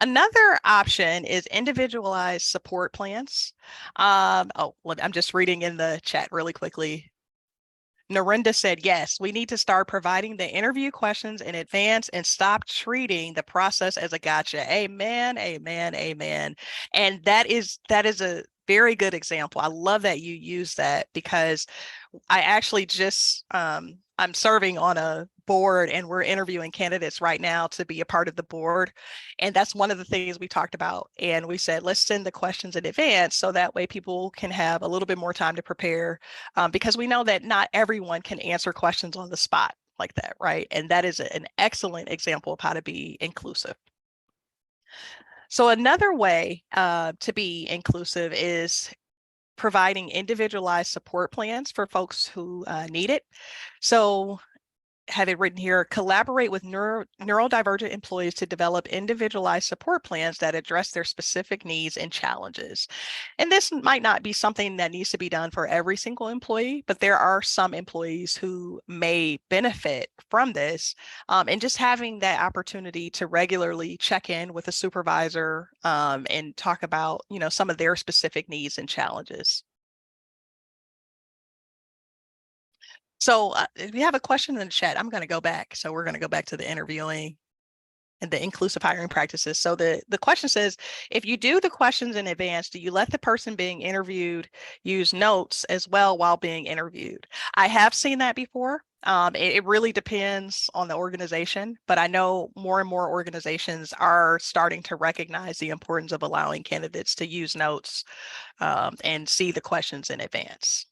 Another option is individualized support plans. I'm just reading in the chat really quickly. Narinda said, yes, we need to start providing the interview questions in advance and stop treating the process as a gotcha. Amen, amen, amen. And that is a very good example. I love that you use that, because I actually just, I'm serving on a board and we're interviewing candidates right now to be a part of the board. And that's one of the things we talked about. And we said, let's send the questions in advance so that way people can have a little bit more time to prepare, because we know that not everyone can answer questions on the spot like that, right? And that is an excellent example of how to be inclusive. So another way to be inclusive is providing individualized support plans for folks who need it. So have it written here, collaborate with neurodivergent employees to develop individualized support plans that address their specific needs and challenges. And this might not be something that needs to be done for every single employee, but there are some employees who may benefit from this. And just having that opportunity to regularly check in with a supervisor and talk about, some of their specific needs and challenges. So if you have a question in the chat, I'm going to go back. So we're going to go back to the interviewing and the inclusive hiring practices. So the question says, if you do the questions in advance, do you let the person being interviewed use notes as well while being interviewed? I have seen that before. It really depends on the organization, but I know more and more organizations are starting to recognize the importance of allowing candidates to use notes and see the questions in advance.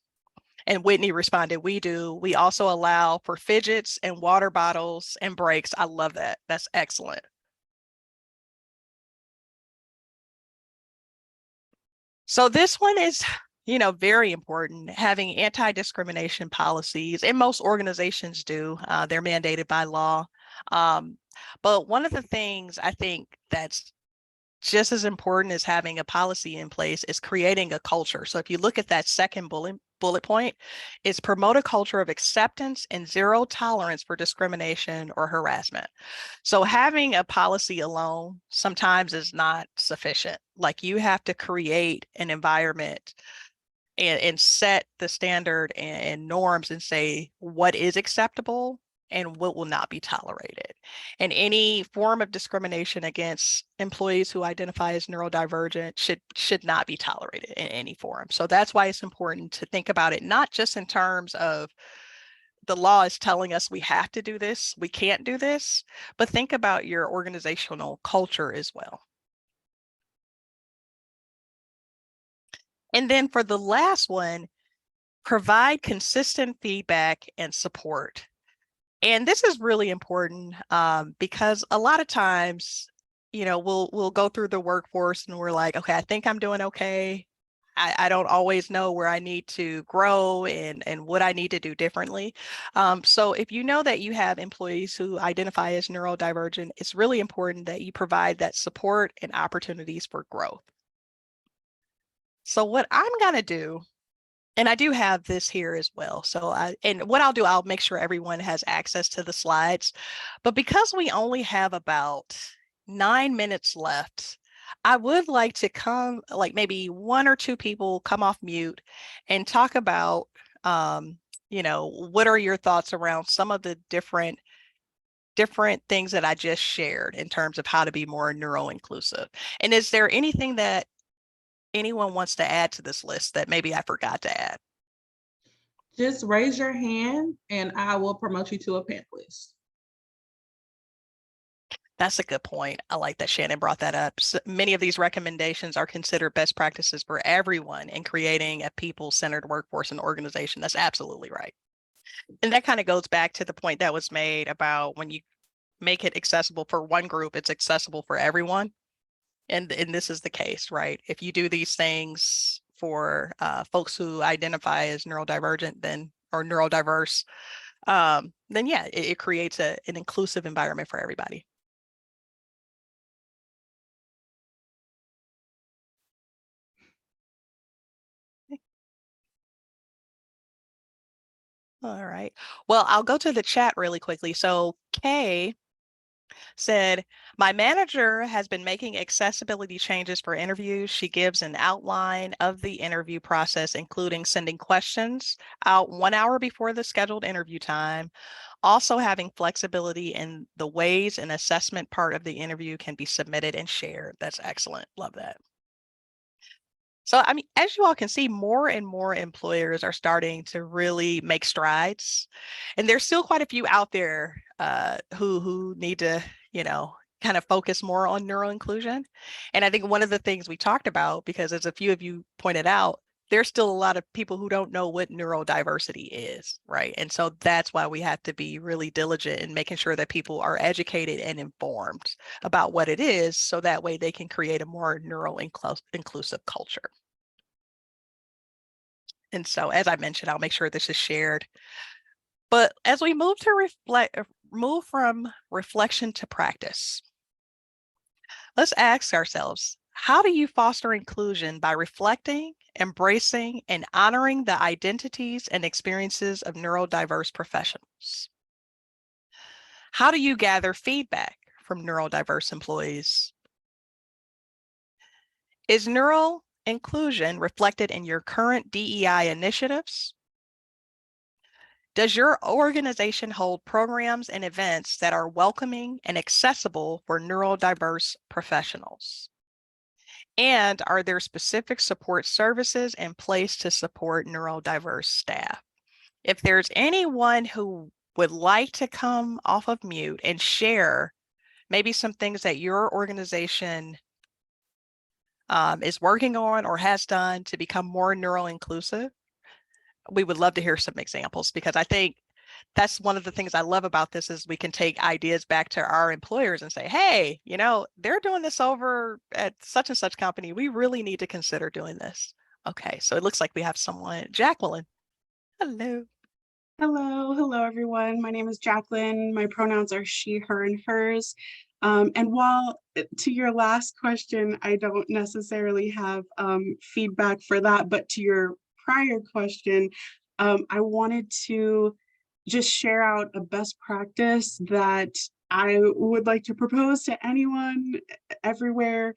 And Whitney responded, we do. We also allow for fidgets and water bottles and breaks. I love that. That's excellent. So this one is, very important, having anti-discrimination policies, and most organizations do. They're mandated by law. But one of the things I think that's just as important as having a policy in place is creating a culture. So if you look at that second bullet bullet point is promote a culture of acceptance and zero tolerance for discrimination or harassment. So having a policy alone sometimes is not sufficient. Like you have to create an environment and set the standard and norms and say what is acceptable and what will not be tolerated. And any form of discrimination against employees who identify as neurodivergent should not be tolerated in any form. So that's why it's important to think about it, not just in terms of the law is telling us we have to do this, we can't do this, but think about your organizational culture as well. And then for the last one, provide consistent feedback and support. And this is really important because a lot of times, you know, we'll go through the workforce and we're like, okay, I think I'm doing okay. I don't always know where I need to grow and what I need to do differently. So if you know that you have employees who identify as neurodivergent, it's really important that you provide that support and opportunities for growth. So what I'm going to do, and I do have this here as well. So what I'll do, I'll make sure everyone has access to the slides. But because we only have about 9 minutes left, I would like to come, like maybe 1 or 2 people come off mute and talk about, you know, what are your thoughts around some of the different things that I just shared in terms of how to be more neuro-inclusive. And is there anything that anyone wants to add to this list that maybe I forgot to add? Just raise your hand and I will promote you to a panelist. That's a good point. I like that Shannon brought that up. So many of these recommendations are considered best practices for everyone in creating a people-centered workforce and organization. That's absolutely right. And that kind of goes back to the point that was made about when you make it accessible for one group, it's accessible for everyone. And this is the case, right? If you do these things for folks who identify as neurodivergent, then or neurodiverse, then yeah, it creates an inclusive environment for everybody. All right. Well, I'll go to the chat really quickly. So Kay said, my manager has been making accessibility changes for interviews. She gives an outline of the interview process, including sending questions out 1 hour before the scheduled interview time, also having flexibility in the ways an assessment part of the interview can be submitted and shared. That's excellent. Love that. So, I mean, as you all can see, more and more employers are starting to really make strides. And there's still quite a few out there who need to, you know, kind of focus more on neuro inclusion. And I think one of the things we talked about, because as a few of you pointed out, there's still a lot of people who don't know what neurodiversity is, right? And so that's why we have to be really diligent in making sure that people are educated and informed about what it is, so that way they can create a more neuro-inclusive culture. And so, as I mentioned, I'll make sure this is shared. But as we move to move from reflection to practice, let's ask ourselves, how do you foster inclusion by reflecting, embracing, and honoring the identities and experiences of neurodiverse professionals? How do you gather feedback from neurodiverse employees? Is neural inclusion reflected in your current DEI initiatives? Does your organization hold programs and events that are welcoming and accessible for neurodiverse professionals? And are there specific support services in place to support neurodiverse staff? If there's anyone who would like to come off of mute and share maybe some things that your organization is working on or has done to become more neuro-inclusive, we would love to hear some examples, because I think that's one of the things I love about this is we can take ideas back to our employers and say, hey, you know, they're doing this over at such and such company. We really need to consider doing this. Okay, so it looks like we have someone, Jacqueline. Hello. Hello, everyone. My name is Jacqueline. My pronouns are she, her, and hers. And while to your last question, I don't necessarily have feedback for that, but to your prior question, I wanted to just share out a best practice that I would like to propose to anyone everywhere,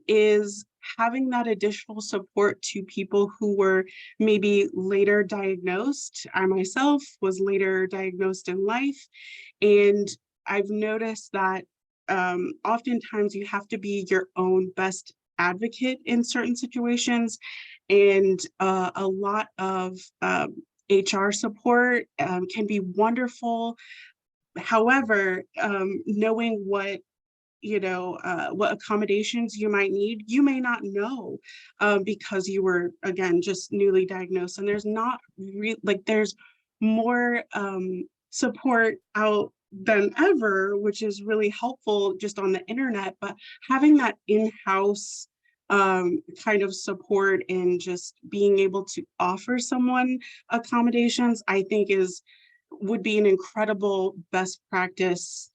is having that additional support to people who were maybe later diagnosed. I myself was later diagnosed in life, and I've noticed that oftentimes you have to be your own best advocate in certain situations, and a lot of HR support can be wonderful. However, knowing what what accommodations you might need, you may not know, because you were, again, just newly diagnosed, and there's not there's more support out than ever, which is really helpful just on the internet, but having that in-house kind of support and just being able to offer someone accommodations, I think would be an incredible best practice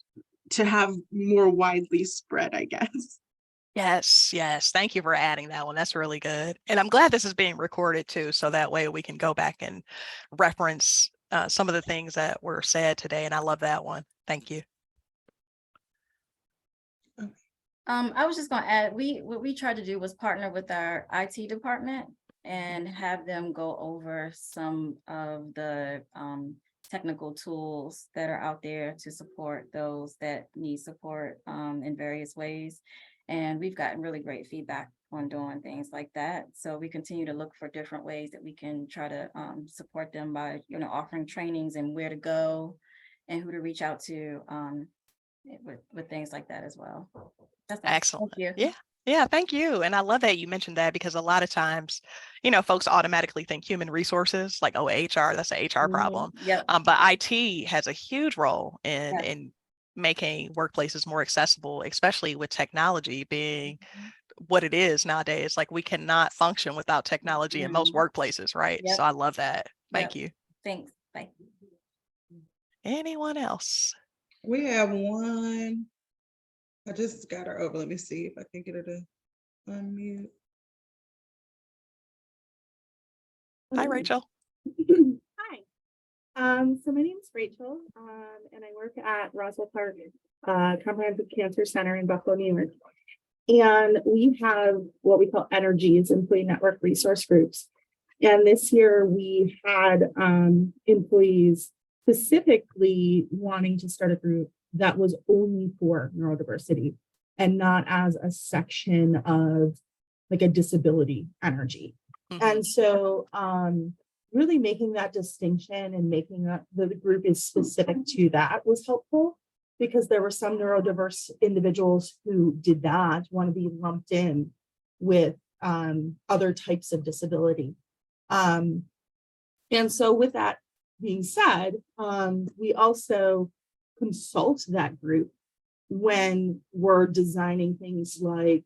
to have more widely spread, I guess. Yes, yes. Thank you for adding that one. That's really good. And I'm glad this is being recorded too, so that way we can go back and reference some of the things that were said today. And I love that one. Thank you. I was just going to add, what we tried to do was partner with our IT department and have them go over some of the technical tools that are out there to support those that need support in various ways. And we've gotten really great feedback on doing things like that. So we continue to look for different ways that we can try to support them by, offering trainings and where to go and who to reach out to with things like that as well. That's Excellent. Thank you. Yeah. Yeah, thank you. And I love that you mentioned that, because a lot of times, folks automatically think human resources, like, oh, HR, that's an HR problem. Yep. But IT has a huge role in Yes. in making workplaces more accessible, especially with technology being what it is nowadays. Like, we cannot function without technology in most workplaces, right? Yep. So I love that. Thank you. Thanks. Bye. Anyone else? We have one. I just got her over. Let me see if I can get her to unmute. Hi, Rachel. Hi. So my name is Rachel, and I work at Roswell Park Comprehensive Cancer Center in Buffalo, New York. And we have what we call Energies, Employee Network Resource Groups. And this year we had employees specifically wanting to start a group that was only for neurodiversity and not as a section of like a disability energy. Mhm. And so really making that distinction and making that the group is specific to that was helpful, because there were some neurodiverse individuals who did not want to be lumped in with other types of disability. And so with that being said, we also consult that group when we're designing things like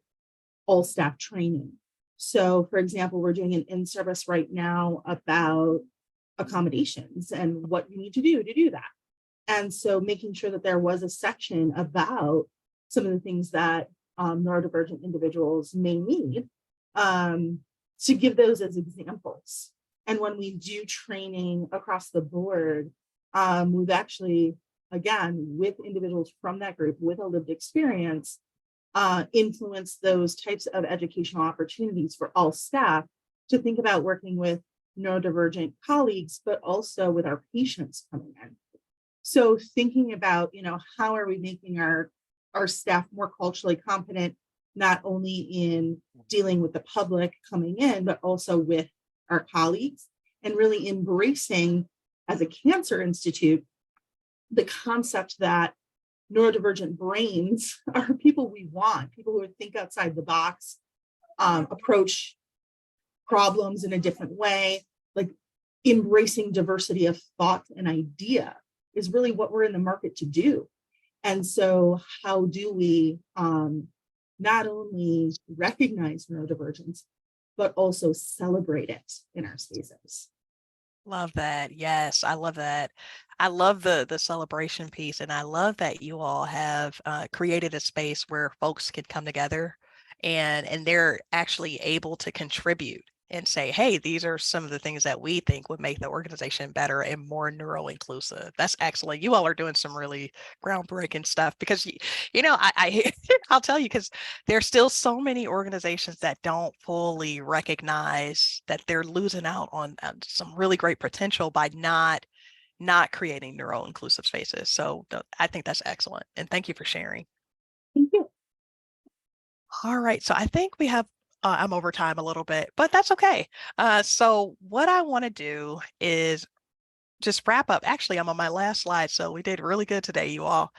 all staff training. So for example, we're doing an in-service right now about accommodations and what you need to do that. And so making sure that there was a section about some of the things that neurodivergent individuals may need, to give those as examples. And when we do training across the board, we've actually, again, with individuals from that group with a lived experience, influence those types of educational opportunities for all staff to think about working with neurodivergent colleagues, but also with our patients coming in. So thinking about, how are we making our staff more culturally competent, not only in dealing with the public coming in, but also with our colleagues, and really embracing as a cancer institute the concept that neurodivergent brains are people we want, people who think outside the box, approach problems in a different way, like embracing diversity of thought and idea is really what we're in the market to do. And so how do we not only recognize neurodivergence, but also celebrate it in our spaces? Love that. Yes, I love that. I love the celebration piece, and I love that you all have created a space where folks can come together and they're actually able to contribute and say, hey, these are some of the things that we think would make the organization better and more neuro-inclusive. That's excellent. You all are doing some really groundbreaking stuff because, you know, I'll tell you, because there's still so many organizations that don't fully recognize that they're losing out on some really great potential by not creating neuro-inclusive spaces. So I think that's excellent. And thank you for sharing. Thank you. All right. So I think we have, I'm over time a little bit, but that's okay. So what I want to do is just wrap up. Actually, I'm on my last slide. So we did really good today, you all.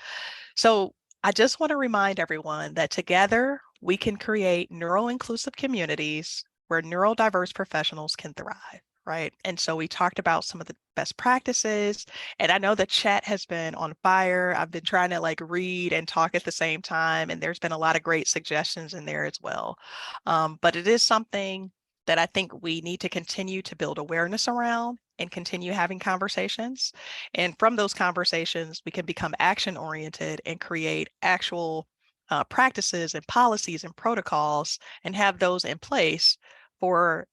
So I just want to remind everyone that together we can create neuro-inclusive communities where neurodiverse professionals can thrive. Right. And so we talked about some of the best practices, and I know the chat has been on fire. I've been trying to like read and talk at the same time, and there's been a lot of great suggestions in there as well. But it is something that I think we need to continue to build awareness around and continue having conversations. And from those conversations, we can become action oriented and create actual practices and policies and protocols and have those in place for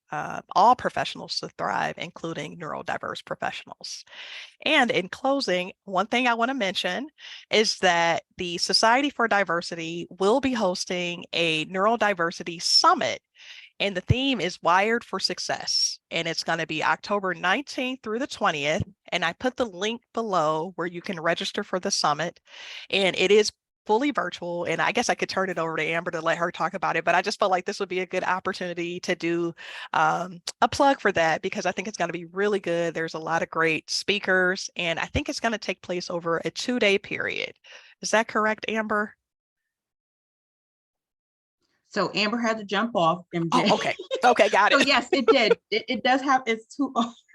all professionals to thrive, including neurodiverse professionals. And in closing, one thing I want to mention is that the Society for Diversity will be hosting a Neurodiversity Summit, and the theme is Wired for Success. And it's going to be October 19th through the 20th. And I put the link below where you can register for the summit. And it is fully virtual. And I guess I could turn it over to Amber to let her talk about it, but I just felt like this would be a good opportunity to do a plug for that, because I think it's going to be really good. There's a lot of great speakers, and I think it's going to take place over a 2-day period. Is that correct, Amber? So Amber had to jump off. MJ. Oh, okay. Okay, got it. So yes, it did. It does have, it's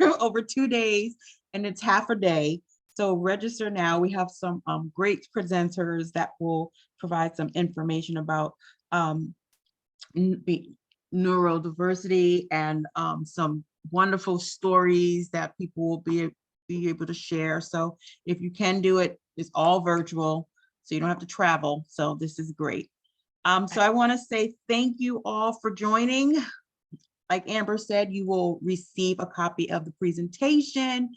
over 2 days, and it's half a day. So register now. We have some great presenters that will provide some information about neurodiversity and some wonderful stories that people will be able to share. So if you can do it, it's all virtual, so you don't have to travel. So this is great. So I want to say thank you all for joining. Like Amber said, you will receive a copy of the presentation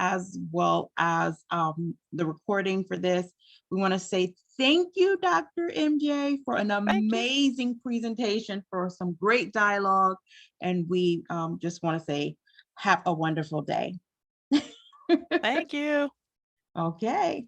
as well as the recording for this. We want to say thank you, Dr. MJ, for an amazing presentation, for some great dialogue. And we just want to say, have a wonderful day. Thank you. Okay.